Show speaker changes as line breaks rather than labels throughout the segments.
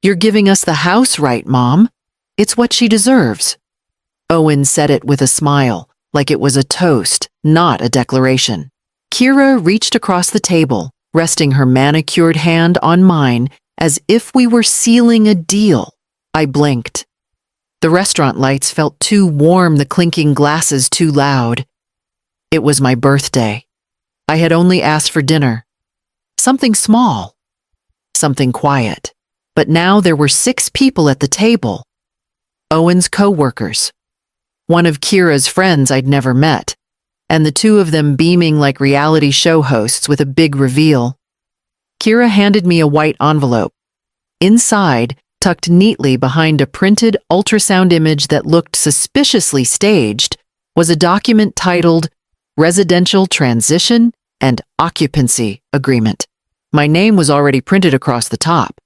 "You're giving us the house right, Mom. It's what she deserves." Owen said it with a smile, like it was a toast, not a declaration. Kira reached across the table, resting her manicured hand on mine as if we were sealing a deal. I blinked. The restaurant lights felt too warm, the clinking glasses too loud. It was my birthday. I had only asked for dinner. Something small. Something quiet. But now there were 6 people at the table. Owen's co-workers. One of Kira's friends I'd never met. And the 2 of them beaming like reality show hosts with a big reveal. Kira handed me a white envelope. Inside, tucked neatly behind a printed ultrasound image that looked suspiciously staged, was a document titled Residential Transition and Occupancy Agreement. My name was already printed across the top.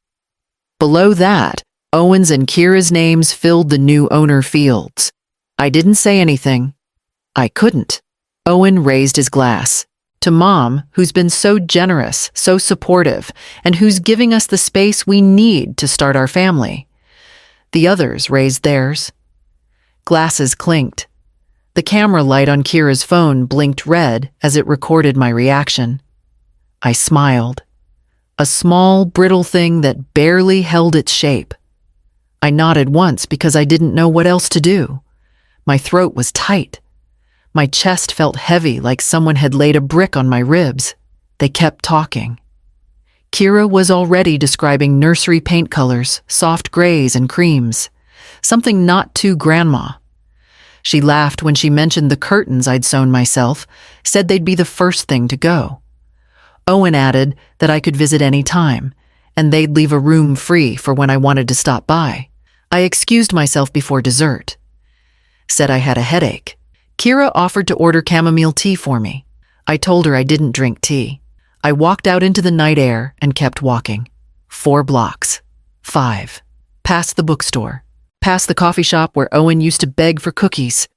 Below that, Owen's and Kira's names filled the new owner fields. I didn't say anything. I couldn't. Owen raised his glass. To Mom, who's been so generous, so supportive, and who's giving us the space we need to start our family. The others raised theirs. Glasses clinked. The camera light on Kira's phone blinked red as it recorded my reaction. I smiled. A small, brittle thing that barely held its shape. I nodded once because I didn't know what else to do. My throat was tight. My chest felt heavy, like someone had laid a brick on my ribs. They kept talking. Kira was already describing nursery paint colors, soft grays and creams. Something not too grandma. She laughed when she mentioned the curtains I'd sewn myself, said they'd be the first thing to go. Owen added that I could visit any time, and they'd leave a room free for when I wanted to stop by. I excused myself before dessert. Said I had a headache. Kira offered to order chamomile tea for me. I told her I didn't drink tea. I walked out into the night air and kept walking. 4 blocks. 5. Past the bookstore. Past the coffee shop where Owen used to beg for cookies.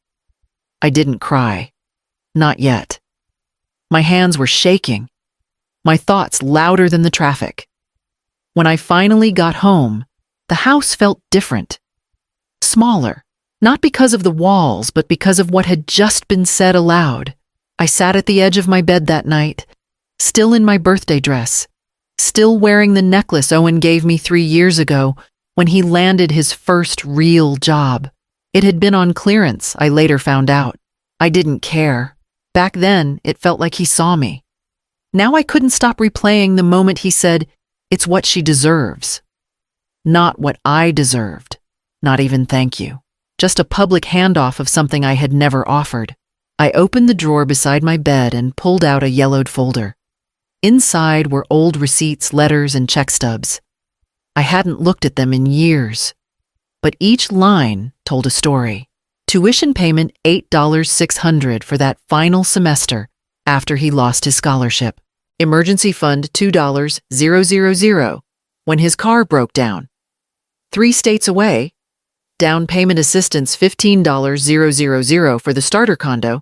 I didn't cry. Not yet. My hands were shaking. My thoughts louder than the traffic. When I finally got home, the house felt different. Smaller. Not because of the walls, but because of what had just been said aloud. I sat at the edge of my bed that night, still in my birthday dress, still wearing the necklace Owen gave me 3 years ago when he landed his first real job. It had been on clearance, I later found out. I didn't care. Back then, it felt like he saw me. Now I couldn't stop replaying the moment he said, "It's what she deserves." Not what I deserved. Not even thank you. Just a public handoff of something I had never offered. I opened the drawer beside my bed and pulled out a yellowed folder. Inside were old receipts, letters, and check stubs. I hadn't looked at them in years. But each line told a story. Tuition payment $8,600 for that final semester after he lost his scholarship. Emergency fund $2,000 when his car broke down. 3 states away, down payment assistance $15,000 for the starter condo.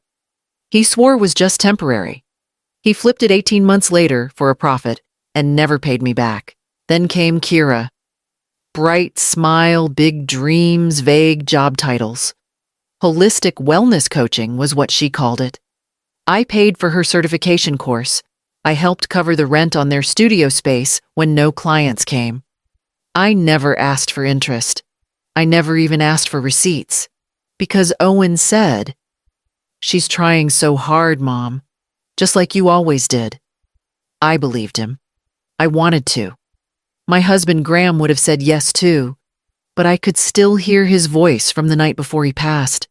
He swore was just temporary. He flipped it 18 months later for a profit and never paid me back. Then came Kira. Bright smile, big dreams, vague job titles. Holistic wellness coaching was what she called it. I paid for her certification course. I helped cover the rent on their studio space when no clients came. I never asked for interest. I never even asked for receipts. Because Owen said, "She's trying so hard, Mom, just like you always did." I believed him. I wanted to. My husband Graham would have said yes too, but I could still hear his voice from the night before he passed.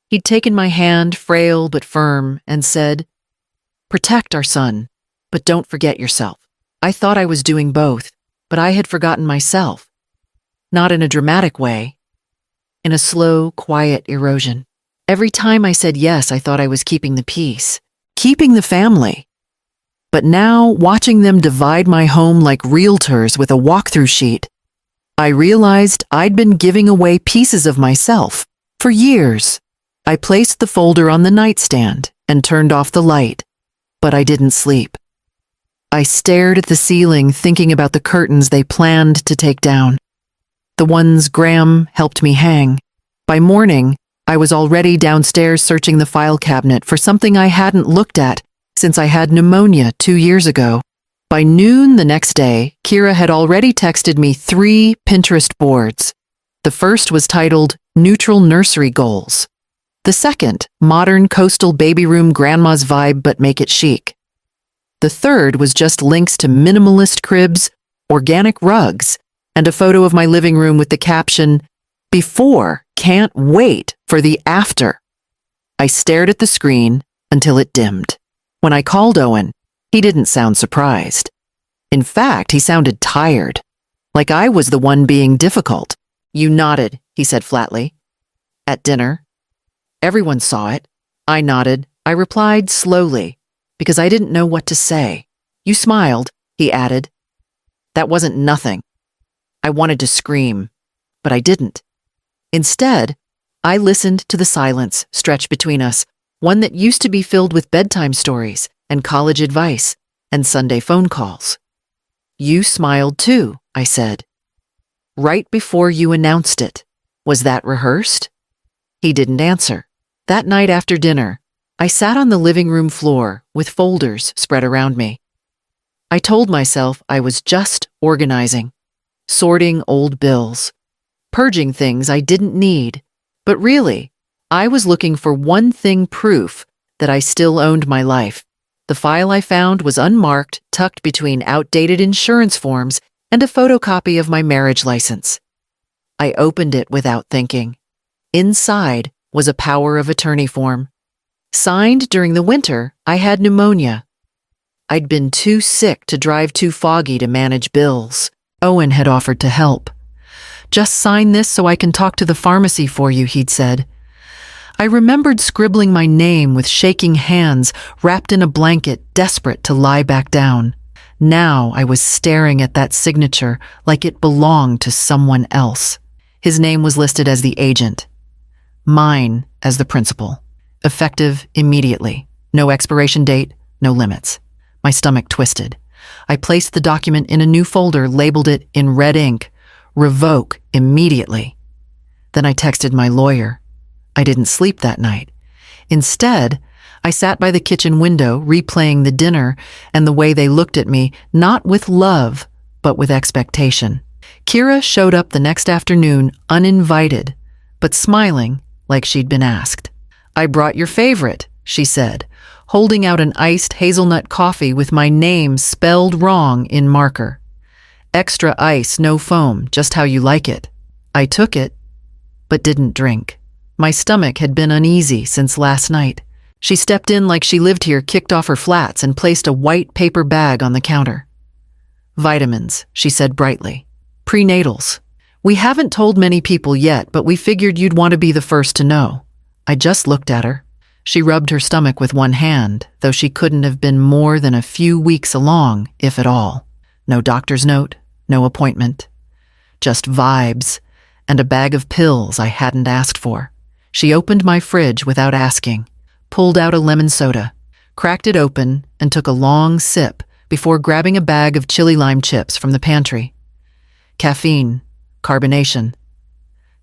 He'd taken my hand, frail but firm, and said, "Protect our son, but don't forget yourself." I thought I was doing both, but I had forgotten myself. Not in a dramatic way, in a slow, quiet erosion. Every time I said yes, I thought I was keeping the peace, keeping the family. But now, watching them divide my home like realtors with a walkthrough sheet, I realized I'd been giving away pieces of myself for years. I placed the folder on the nightstand and turned off the light, but I didn't sleep. I stared at the ceiling, thinking about the curtains they planned to take down. the ones Graham helped me hang. By morning, I was already downstairs searching the file cabinet for something I hadn't looked at since I had pneumonia 2 years ago. By noon the next day, Kira had already texted me 3 Pinterest boards. The first was titled Neutral Nursery Goals. The second, Modern Coastal Baby Room Grandma's Vibe but Make It Chic. The third was just links to minimalist cribs, organic rugs, and a photo of my living room with the caption, "Before, can't wait for the after." I stared at the screen until it dimmed. When I called Owen, he didn't sound surprised. In fact, he sounded tired, like I was the one being difficult. "You nodded," he said flatly. "At dinner. Everyone saw it." I nodded. I replied slowly, because I didn't know what to say. "You smiled," he added. "That wasn't nothing." I wanted to scream, but I didn't. Instead, I listened to the silence stretch between us, one that used to be filled with bedtime stories and college advice and Sunday phone calls. "You smiled too," I said. "Right before you announced it. Was that rehearsed?" He didn't answer. That night after dinner, I sat on the living room floor with folders spread around me. I told myself I was just organizing, sorting old bills, purging things I didn't need, but really, I was looking for one thing proof that I still owned my life. The file I found was unmarked, tucked between outdated insurance forms and a photocopy of my marriage license. I opened it without thinking. Inside was a power of attorney form. Signed during the winter, I had pneumonia. I'd been too sick to drive too foggy to manage bills. Owen had offered to help. "Just sign this so I can talk to the pharmacy for you," he'd said. I remembered scribbling my name with shaking hands, wrapped in a blanket, desperate to lie back down. Now I was staring at that signature like it belonged to someone else. His name was listed as the agent. Mine as the principal. Effective immediately. No expiration date, no limits. My stomach twisted. I placed the document in a new folder, labeled it in red ink, "Revoke immediately." Then I texted my lawyer. I didn't sleep that night. Instead, I sat by the kitchen window, replaying the dinner and the way they looked at me, not with love, but with expectation. Kira showed up the next afternoon, uninvited, but smiling like she'd been asked. "I brought your favorite," she said, holding out an iced hazelnut coffee with my name spelled wrong in marker. "Extra ice, no foam, just how you like it." I took it, but didn't drink. My stomach had been uneasy since last night. She stepped in like she lived here, kicked off her flats, and placed a white paper bag on the counter. "Vitamins," she said brightly. "Prenatals. We haven't told many people yet, but we figured you'd want to be the first to know." I just looked at her. She rubbed her stomach with one hand, though she couldn't have been more than a few weeks along, if at all. No doctor's note, no appointment. Just vibes, and a bag of pills I hadn't asked for. She opened my fridge without asking, pulled out a lemon soda, cracked it open, and took a long sip before grabbing a bag of chili lime chips from the pantry. Caffeine, carbonation,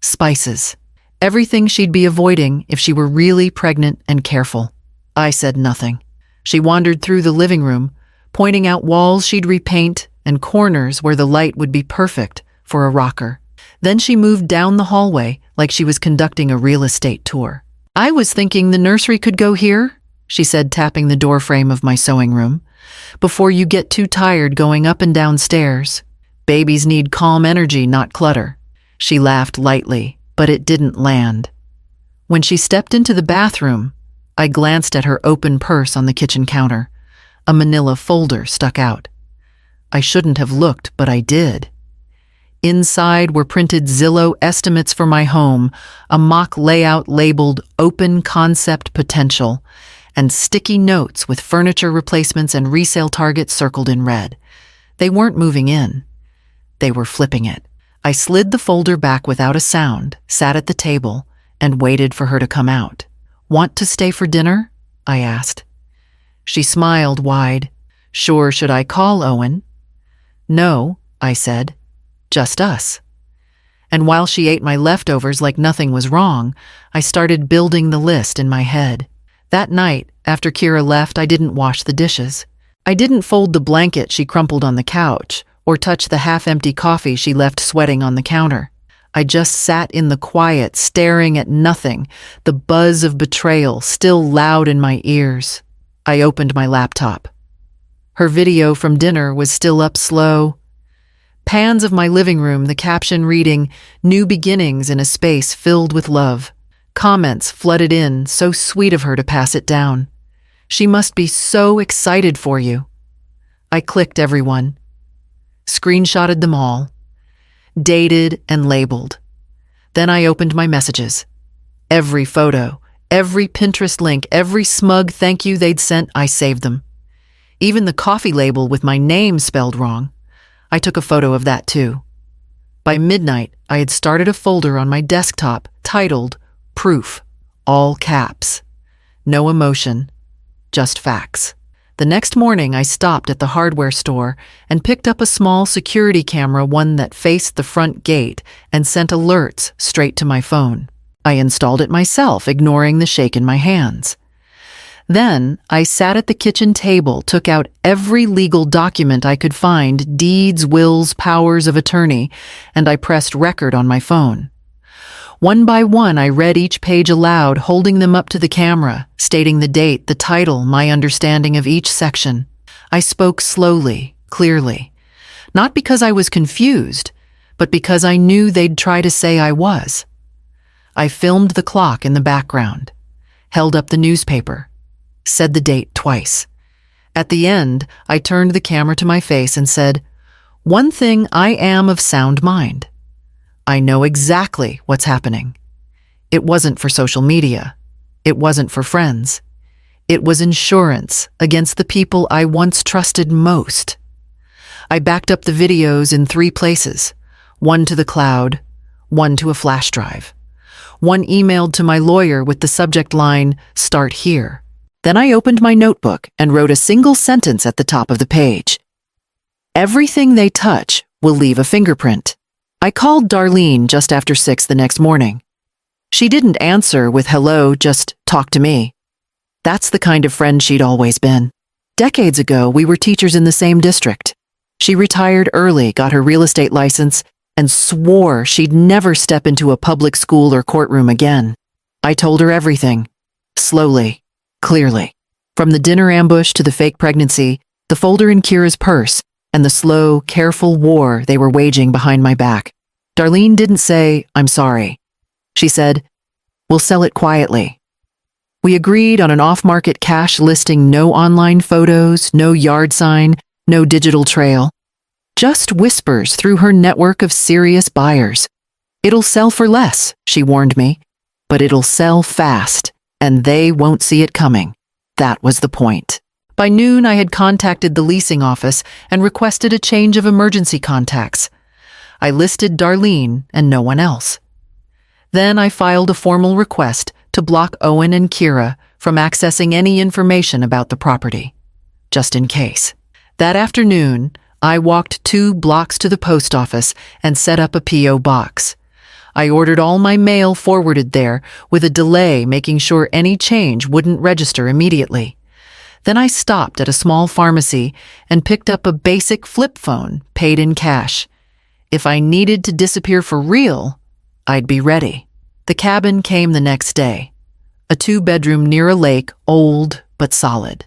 spices, everything she'd be avoiding if she were really pregnant and careful. I said nothing. She wandered through the living room, pointing out walls she'd repaint and corners where the light would be perfect for a rocker. Then she moved down the hallway like she was conducting a real estate tour. "I was thinking the nursery could go here," she said, tapping the doorframe of my sewing room, "before you get too tired going up and down stairs. Babies need calm energy, not clutter." She laughed lightly, but it didn't land. When she stepped into the bathroom, I glanced at her open purse on the kitchen counter. A manila folder stuck out. I shouldn't have looked, but I did. Inside were printed Zillow estimates for my home, a mock layout labeled Open Concept Potential, and sticky notes with furniture replacements and resale targets circled in red. They weren't moving in. They were flipping it. I slid the folder back without a sound, sat at the table, and waited for her to come out. "Want to stay for dinner?" I asked. She smiled wide. "Sure, should I call Owen?" "No," I said. "Just us." And while she ate my leftovers like nothing was wrong, I started building the list in my head. That night, after Kira left, I didn't wash the dishes. I didn't fold the blanket she crumpled on the couch, or touch the half-empty coffee she left sweating on the counter. I just sat in the quiet, staring at nothing, the buzz of betrayal still loud in my ears. I opened my laptop. Her video from dinner was still up slow. Pans of my living room, the caption reading, "New beginnings in a space filled with love." Comments flooded in, so sweet of her to pass it down. "She must be so excited for you." I clicked everyone. Screenshotted them all. Dated and labeled. Then I opened my messages. Every photo, every Pinterest link, every smug thank you they'd sent, I saved them. Even the coffee label with my name spelled wrong. I took a photo of that too. By midnight, I had started a folder on my desktop titled Proof, all caps. No emotion, just facts. The next morning, I stopped at the hardware store and picked up a small security camera, one that faced the front gate, and sent alerts straight to my phone. I installed it myself, ignoring the shake in my hands. Then, I sat at the kitchen table, took out every legal document I could find, deeds, wills, powers of attorney, and I pressed record on my phone. One by one, I read each page aloud, holding them up to the camera, stating the date, the title, my understanding of each section. I spoke slowly, clearly. Not because I was confused, but because I knew they'd try to say I was. I filmed the clock in the background, held up the newspaper, said the date twice. At the end, I turned the camera to my face and said, "One thing I am of sound mind. I know exactly what's happening." It wasn't for social media. It wasn't for friends. It was insurance against the people I once trusted most. I backed up the videos in 3 places, one to the cloud, one to a flash drive, one emailed to my lawyer with the subject line, "Start here." Then I opened my notebook and wrote a single sentence at the top of the page. "Everything they touch will leave a fingerprint." I called Darlene just after 6 the next morning. She didn't answer with hello, just talk to me. That's the kind of friend she'd always been. Decades ago, we were teachers in the same district. She retired early, got her real estate license, and swore she'd never step into a public school or courtroom again. I told her everything, slowly, clearly. From the dinner ambush to the fake pregnancy, the folder in Kira's purse, and the slow, careful war they were waging behind my back. Darlene didn't say, "I'm sorry." She said, "We'll sell it quietly." We agreed on an off-market cash listing, no online photos, no yard sign, no digital trail. Just whispers through her network of serious buyers. "It'll sell for less," she warned me, "but it'll sell fast, and they won't see it coming." That was the point. By noon, I had contacted the leasing office and requested a change of emergency contacts. I listed Darlene and no one else. Then I filed a formal request to block Owen and Kira from accessing any information about the property, just in case. That afternoon, I walked 2 blocks to the post office and set up a P.O. box. I ordered all my mail forwarded there, with a delay making sure any change wouldn't register immediately. Then I stopped at a small pharmacy and picked up a basic flip phone, paid in cash. If I needed to disappear for real, I'd be ready. The cabin came the next day. A 2-bedroom near a lake, old but solid.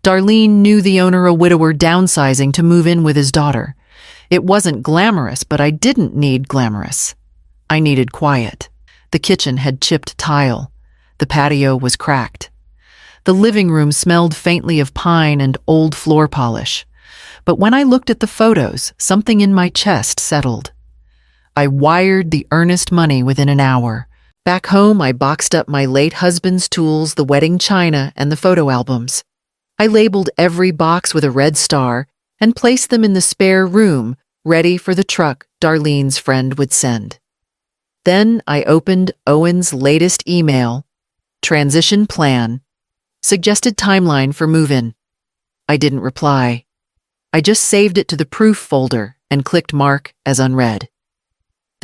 Darlene knew the owner, a widower downsizing to move in with his daughter. It wasn't glamorous, but I didn't need glamorous. I needed quiet. The kitchen had chipped tile. The patio was cracked. The living room smelled faintly of pine and old floor polish. But when I looked at the photos, something in my chest settled. I wired the earnest money within an hour. Back home, I boxed up my late husband's tools, the wedding china, and the photo albums. I labeled every box with a red star and placed them in the spare room, ready for the truck Darlene's friend would send. Then I opened Owen's latest email, transition plan, suggested timeline for move-in. I didn't reply. I just saved it to the proof folder and clicked mark as unread.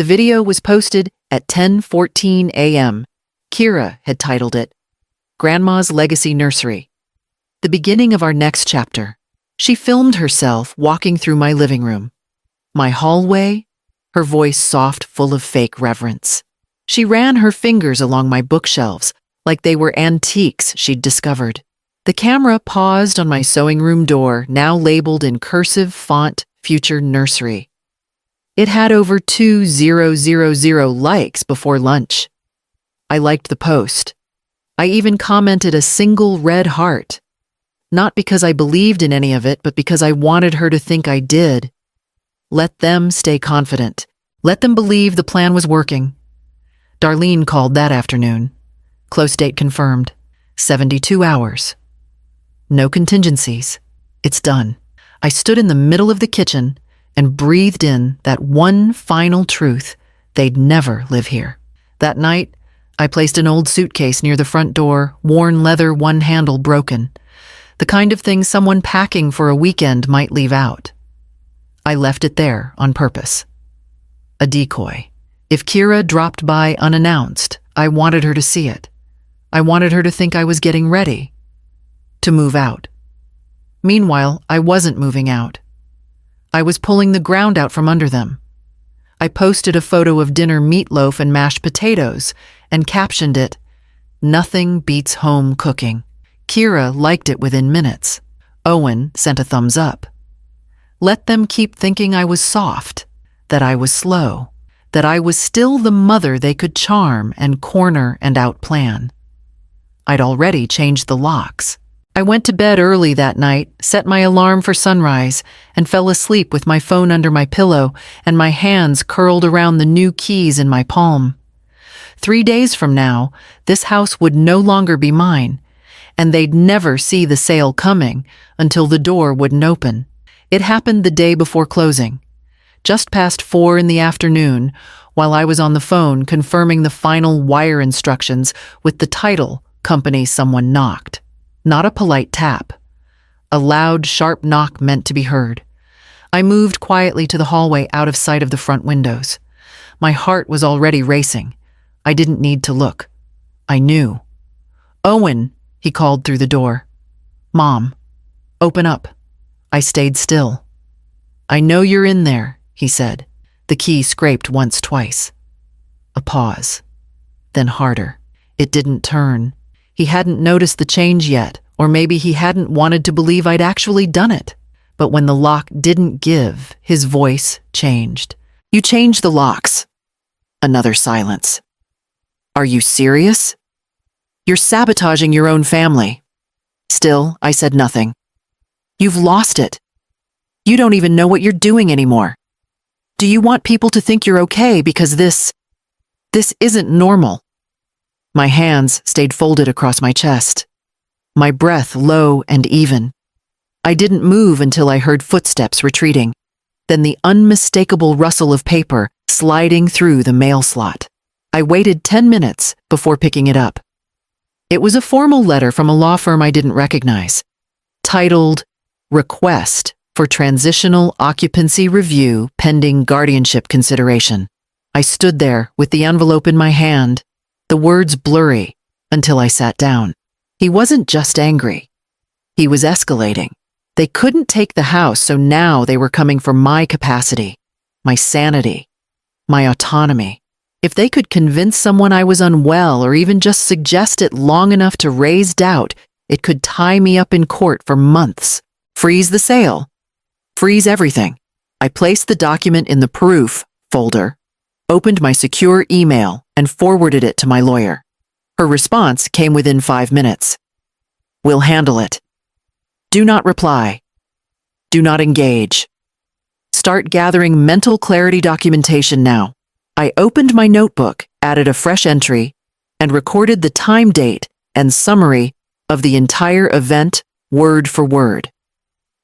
The video was posted at 10:14 a.m. Kira had titled it, Grandma's Legacy Nursery. The beginning of our next chapter. She filmed herself walking through my living room. My hallway, her voice soft, full of fake reverence. She ran her fingers along my bookshelves like they were antiques she'd discovered. The camera paused on my sewing room door, now labeled in cursive font, Future Nursery. It had over 2,000 likes before lunch. I liked the post. I even commented a single red heart. Not because I believed in any of it, but because I wanted her to think I did. Let them stay confident. Let them believe the plan was working. Darlene called that afternoon. Close date confirmed. 72 hours. No contingencies. It's done. I stood in the middle of the kitchen and breathed in that one final truth: they'd never live here. That night, I placed an old suitcase near the front door, worn leather, one handle broken. The kind of thing someone packing for a weekend might leave out. I left it there on purpose. A decoy. If Kira dropped by unannounced, I wanted her to see it. I wanted her to think I was getting ready to move out. Meanwhile, I wasn't moving out. I was pulling the ground out from under them. I posted a photo of dinner meatloaf and mashed potatoes and captioned it, "Nothing beats home cooking." Kira liked it within minutes. Owen sent a thumbs up. Let them keep thinking I was soft, that I was slow, that I was still the mother they could charm and corner and outplan. I'd already changed the locks. I went to bed early that night, set my alarm for sunrise, and fell asleep with my phone under my pillow and my hands curled around the new keys in my palm. 3 days from now, this house would no longer be mine, and they'd never see the sale coming until the door wouldn't open. It happened the day before closing, just past 4 in the afternoon, while I was on the phone confirming the final wire instructions with the title company someone knocked. Not a polite tap. A loud, sharp knock meant to be heard. I moved quietly to the hallway out of sight of the front windows. My heart was already racing. I didn't need to look. I knew. "Owen," he called through the door. "Mom, open up." I stayed still. "I know you're in there," he said. The key scraped once, twice. A pause. Then harder. It didn't turn. He hadn't noticed the change yet, or maybe he hadn't wanted to believe I'd actually done it. But when the lock didn't give, his voice changed. "You changed the locks." Another silence. "Are you serious? You're sabotaging your own family." Still, I said nothing. "You've lost it. You don't even know what you're doing anymore. Do you want people to think you're okay because this isn't normal?" My hands stayed folded across my chest. My breath low and even. I didn't move until I heard footsteps retreating, then the unmistakable rustle of paper sliding through the mail slot. I waited 10 minutes before picking it up. It was a formal letter from a law firm I didn't recognize, titled Request for Transitional Occupancy Review Pending Guardianship Consideration. I stood there with the envelope in my hand, the words blurry, until I sat down. He wasn't just angry. He was escalating. They couldn't take the house, so now they were coming for my capacity, my sanity, my autonomy. If they could convince someone I was unwell or even just suggest it long enough to raise doubt, it could tie me up in court for months. Freeze the sale. Freeze everything. I placed the document in the proof folder, opened my secure email, and forwarded it to my lawyer. Her response came within 5 minutes. "We'll handle it. Do not reply. Do not engage. Start gathering mental clarity documentation now." I opened my notebook, added a fresh entry, and recorded the time, date, and summary of the entire event word for word.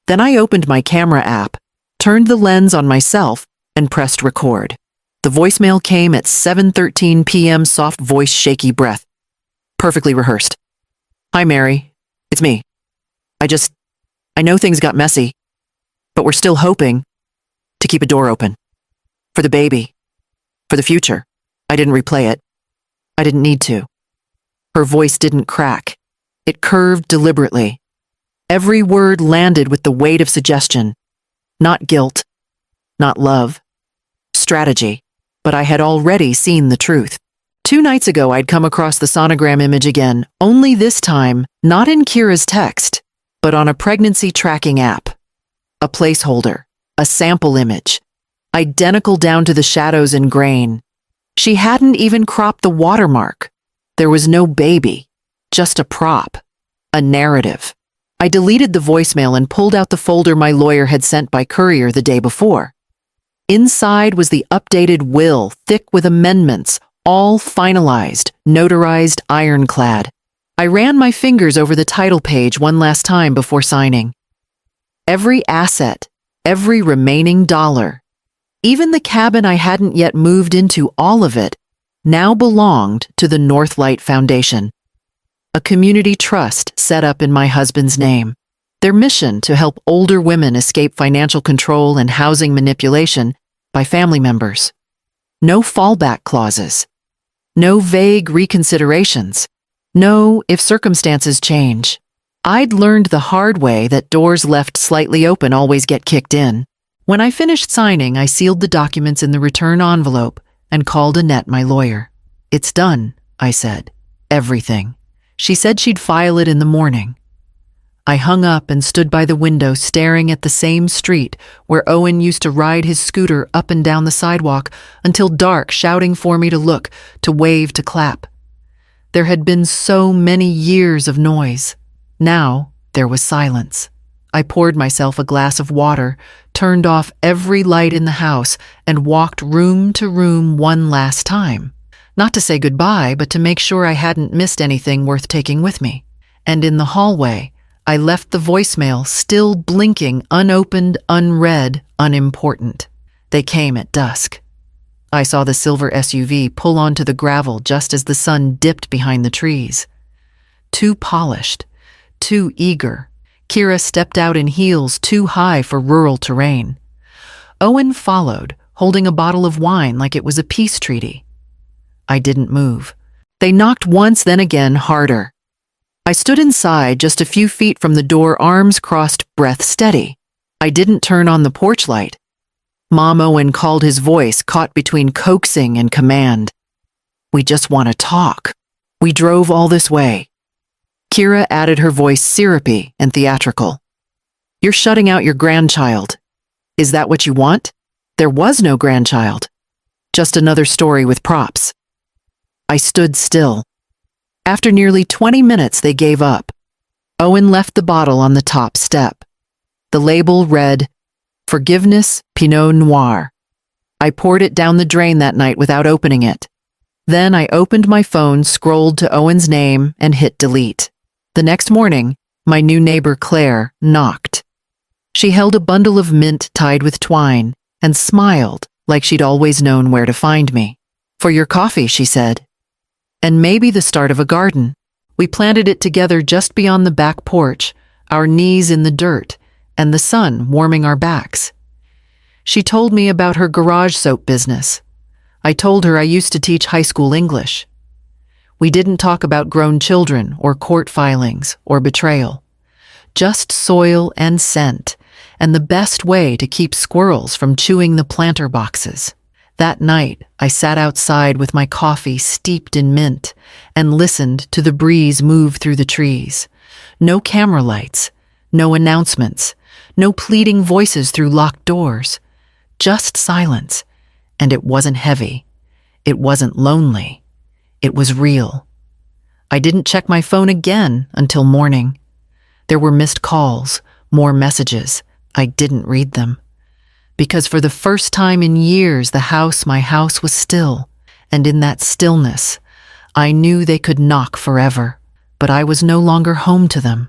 Then I opened my camera app, turned the lens on myself, and pressed record. The voicemail came at 7:13 p.m., soft voice, shaky breath. Perfectly rehearsed. "Hi, Mary. It's me. I know things got messy, but we're still hoping to keep a door open. For the baby. For the future. I didn't replay it. I didn't need to. Her voice didn't crack. It curved deliberately. Every word landed with the weight of suggestion. Not guilt. Not love. Strategy. But I had already seen the truth. 2 nights ago, I'd come across the sonogram image again, only this time, not in Kira's text, but on a pregnancy tracking app. A placeholder. A sample image. Identical down to the shadows and grain. She hadn't even cropped the watermark. There was no baby. Just a prop. A narrative. I deleted the voicemail and pulled out the folder my lawyer had sent by courier the day before. Inside was the updated will, thick with amendments, all finalized, notarized, ironclad. I ran my fingers over the title page one last time before signing. Every asset, every remaining dollar, even the cabin I hadn't yet moved into, all of it, now belonged to the Northlight Foundation. A community trust set up in my husband's name. Their mission to help older women escape financial control and housing manipulation by family members. No fallback clauses. No vague reconsiderations. No, if circumstances change. I'd learned the hard way that doors left slightly open always get kicked in. When I finished signing, I sealed the documents in the return envelope and called Annette, my lawyer. "It's done," I said. "Everything." She said she'd file it in the morning. I hung up and stood by the window staring at the same street where Owen used to ride his scooter up and down the sidewalk until dark, shouting for me to look, to wave, to clap. There had been so many years of noise. Now there was silence. I poured myself a glass of water, turned off every light in the house, and walked room to room one last time. Not to say goodbye, but to make sure I hadn't missed anything worth taking with me. And in the hallway, I left the voicemail still blinking, unopened, unread, unimportant. They came at dusk. I saw the silver SUV pull onto the gravel just as the sun dipped behind the trees. Too polished, too eager. Kira stepped out in heels too high for rural terrain. Owen followed, holding a bottle of wine like it was a peace treaty. I didn't move. They knocked once, then again, harder. I stood inside just a few feet from the door, arms crossed, breath steady. I didn't turn on the porch light. Mom, Owen called, his voice caught between coaxing and command. "We just want to talk. We drove all this way." Kira added, her voice syrupy and theatrical. "You're shutting out your grandchild. Is that what you want?" There was no grandchild. Just another story with props. I stood still. After nearly 20 minutes, they gave up. Owen left the bottle on the top step. The label read, "Forgiveness Pinot Noir." I poured it down the drain that night without opening it. Then I opened my phone, scrolled to Owen's name, and hit delete. The next morning, my new neighbor Claire knocked. She held a bundle of mint tied with twine and smiled like she'd always known where to find me. "For your coffee," she said. And maybe the start of a garden. We planted it together just beyond the back porch, our knees in the dirt, and the sun warming our backs. She told me about her garage soap business. I told her I used to teach high school English. We didn't talk about grown children or court filings or betrayal. Just soil and scent, and the best way to keep squirrels from chewing the planter boxes. That night, I sat outside with my coffee steeped in mint and listened to the breeze move through the trees. No camera lights, no announcements, no pleading voices through locked doors. Just silence, and it wasn't heavy. It wasn't lonely. It was real. I didn't check my phone again until morning. There were missed calls, more messages. I didn't read them. Because for the first time in years, my house was still, and in that stillness, I knew they could knock forever, but I was no longer home to them.